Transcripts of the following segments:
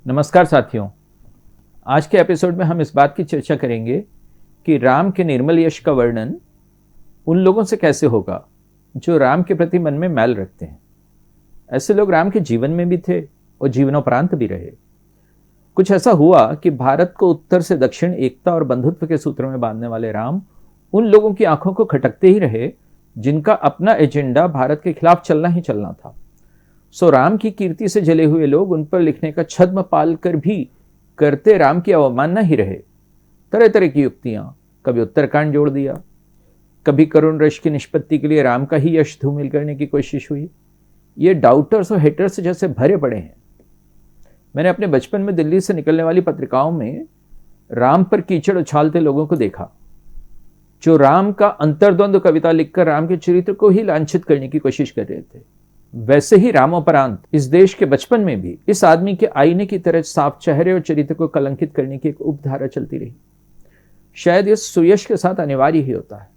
नमस्कार साथियों। आज के एपिसोड में हम इस बात की चर्चा करेंगे कि राम के निर्मल यश का वर्णन उन लोगों से कैसे होगा जो राम के प्रति मन में मैल रखते हैं। ऐसे लोग राम के जीवन में भी थे और जीवनोपरांत भी रहे। कुछ ऐसा हुआ कि भारत को उत्तर से दक्षिण एकता और बंधुत्व के सूत्रों में बांधने वाले राम उन लोगों की आंखों को खटकते ही रहे जिनका अपना एजेंडा भारत के खिलाफ चलना ही चलना था। सो राम की कीर्ति से जले हुए लोग उन पर लिखने का छद्म पाल कर भी करते राम की अवमानना ही रहे। तरह तरह की युक्तियां, कभी उत्तरकांड जोड़ दिया, कभी करुण रश की निष्पत्ति के लिए राम का ही यश धूमिल करने की कोशिश हुई। ये डाउटर्स और हेटर्स जैसे भरे पड़े हैं। मैंने अपने बचपन में दिल्ली से निकलने वाली पत्रिकाओं में राम पर कीचड़ उछालते लोगों को देखा, जो राम का अंतर्द्वंद कविता लिखकर राम के चरित्र को ही लांछित करने की कोशिश कर रहे थे। वैसे ही रामोपरांत इस देश के बचपन में भी इस आदमी के आईने की तरह साफ चेहरे और चरित्र को कलंकित करने की एक उपधारा चलती रही। शायद इस सुयश के साथ अनिवार्य ही होता है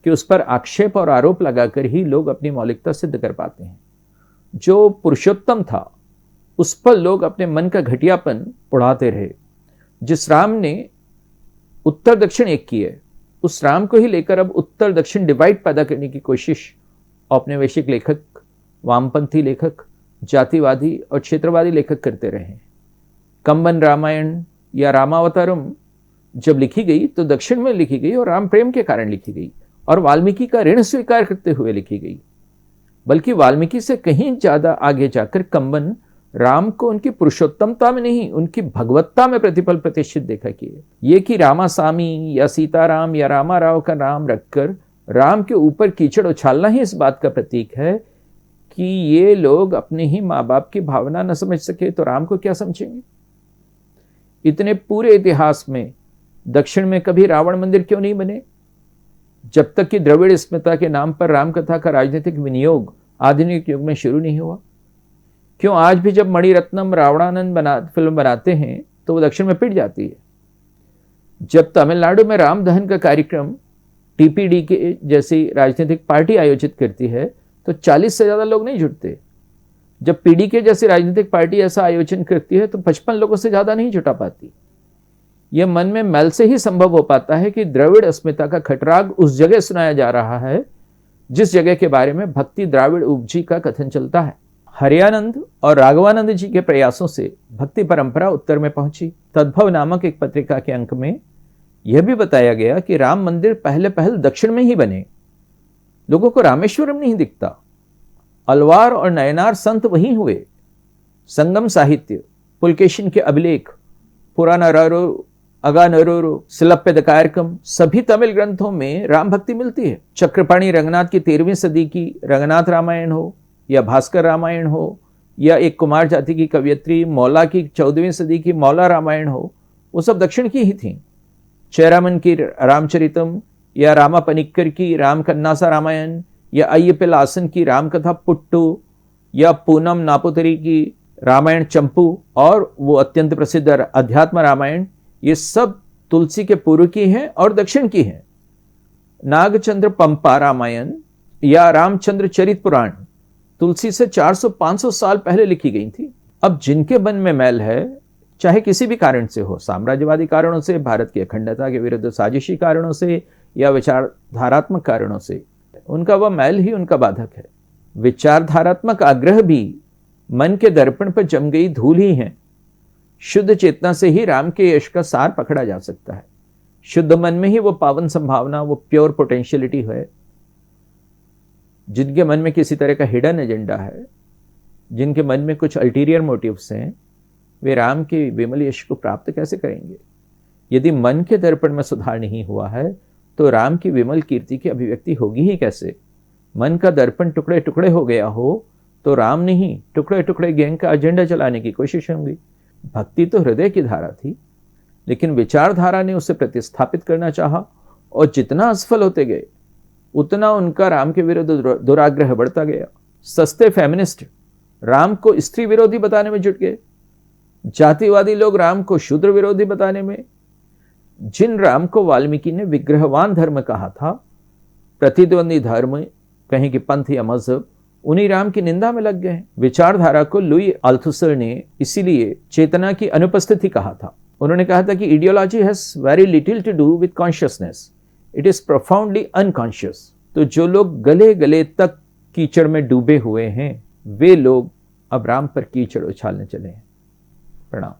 कि उस पर आक्षेप और आरोप लगाकर ही लोग अपनी मौलिकता सिद्ध कर पाते हैं। जो पुरुषोत्तम था उस पर लोग अपने मन का घटियापन उड़ाते रहे। जिस राम ने उत्तर दक्षिण एक की है, उस राम को ही लेकर अब उत्तर दक्षिण डिवाइड पैदा करने की कोशिश औपनिवेशिक लेखक, वामपंथी लेखक, जातिवादी और क्षेत्रवादी लेखक करते रहे। कंबन रामायण या रामावतारम जब लिखी गई तो दक्षिण में लिखी गई और राम प्रेम के कारण लिखी गई और वाल्मीकि का ऋण स्वीकार करते हुए लिखी गई। बल्कि वाल्मीकि से कहीं ज्यादा आगे जाकर कंबन राम को उनकी पुरुषोत्तमता में नहीं, उनकी भगवत्ता में प्रतिफल प्रतिष्ठित देखा किए। ये कि रामासामी या सीताराम या रामाराव का नाम रखकर राम के ऊपर कीचड़ उछालना ही इस बात का प्रतीक है कि ये लोग अपने ही माँ बाप की भावना न समझ सके तो राम को क्या समझेंगे। इतने पूरे इतिहास में दक्षिण में कभी रावण मंदिर क्यों नहीं बने, जब तक कि द्रविड़ अस्मिता के नाम पर राम कथा का राजनीतिक विनियोग आधुनिक युग में शुरू नहीं हुआ। क्यों आज भी जब मणिरत्नम रावणानंद फिल्म बनाते हैं तो वो दक्षिण में पिट जाती है। जब तमिलनाडु में राम दहन का कार्यक्रम टीपीडी के जैसी राजनीतिक पार्टी आयोजित करती है तो 40 से ज्यादा लोग नहीं जुटते। जब पीडीके जैसी राजनीतिक पार्टी ऐसा आयोजन करती है तो 55 लोगों से ज्यादा नहीं जुटा पाती। यह मन में मैल से ही संभव हो पाता है कि द्रविड़ अस्मिता का खटराग उस जगह सुनाया जा रहा है जिस जगह के बारे में भक्ति द्राविड़ उपजी का कथन चलता है। हरियानंद और राघवानंद जी के प्रयासों से भक्ति परंपरा उत्तर में पहुंची। तद्भव नामक एक पत्रिका के अंक में यह भी बताया गया कि राम मंदिर पहल दक्षिण में ही बने। लोगों को रामेश्वरम नहीं दिखता। अलवार और नयनार संत वहीं हुए। संगम साहित्य, पुलकेशिन के अभिलेख, पुरानारारो, अगानरोरो, सिलप्पेदकायरकम सभी तमिल ग्रंथों में राम भक्ति मिलती है। चक्रपाणी रंगनाथ की 13वीं सदी की रंगनाथ रामायण हो या भास्कर रामायण हो या एक कुमार जाति की कवियत्री मौला की 14वीं सदी की मौला रामायण हो, वो सब दक्षिण की ही थी। चेरामन की रामचरितम या रामा पनिक्कर की राम कन्नासा रामायण या अय्यप्पल आसन की रामकथा पुट्टू या पूनम नापुतरी की रामायण चंपू और वो अत्यंत प्रसिद्ध अध्यात्म रामायण, ये सब तुलसी के पूर्व की हैं और दक्षिण की हैं। नागचंद्र पंपा रामायण या रामचंद्र चरित पुराण तुलसी से 400-500 साल पहले लिखी गई थी। अब जिनके मन में मैल है, चाहे किसी भी कारण से हो, साम्राज्यवादी कारणों से, भारत की अखंडता के विरुद्ध साजिशी कारणों से या विचारधारात्मक कारणों से, उनका वह मैल ही उनका बाधक है। विचारधारात्मक आग्रह भी मन के दर्पण पर जम गई धूल ही है। शुद्ध चेतना से ही राम के यश का सार पकड़ा जा सकता है। शुद्ध मन में ही वो पावन संभावना, वो प्योर पोटेंशियलिटी है। जिनके मन में किसी तरह का हिडन एजेंडा है, जिनके मन में कुछ अल्टीरियर मोटिव्स हैं, वे राम के विमल यश को प्राप्त कैसे करेंगे। यदि मन के दर्पण में सुधार नहीं हुआ है तो राम की विमल कीर्ति की अभिव्यक्ति होगी ही कैसे। मन का दर्पण टुकड़े टुकड़े हो गया हो तो राम नहीं, टुकड़े टुकड़े गैंग का एजेंडा चलाने की कोशिश होगी। भक्ति तो हृदय की धारा थी, लेकिन विचारधारा ने उसे प्रतिस्थापित करना चाहा और जितना असफल होते गए उतना उनका राम के विरुद्ध दुराग्रह बढ़ता गया। सस्ते फेमिनिस्ट राम को स्त्री विरोधी बताने में जुट गए। जातिवादी लोग राम को शूद्र विरोधी बताने में। जिन राम को वाल्मीकि ने विग्रहवान धर्म कहा था, प्रतिद्वंदी धर्म, कहीं कि पंथ या मजहब, उन्हीं राम की निंदा में लग गए। विचारधारा को लुई अल्थुसर ने इसीलिए चेतना की अनुपस्थिति कहा था। उन्होंने कहा था कि ideology has very little to do with consciousness, it is profoundly unconscious. तो जो लोग गले गले तक कीचड़ में डूबे हुए हैं, वे लोग अब राम पर कीचड़ उछालने चले हैं। प्रणाम।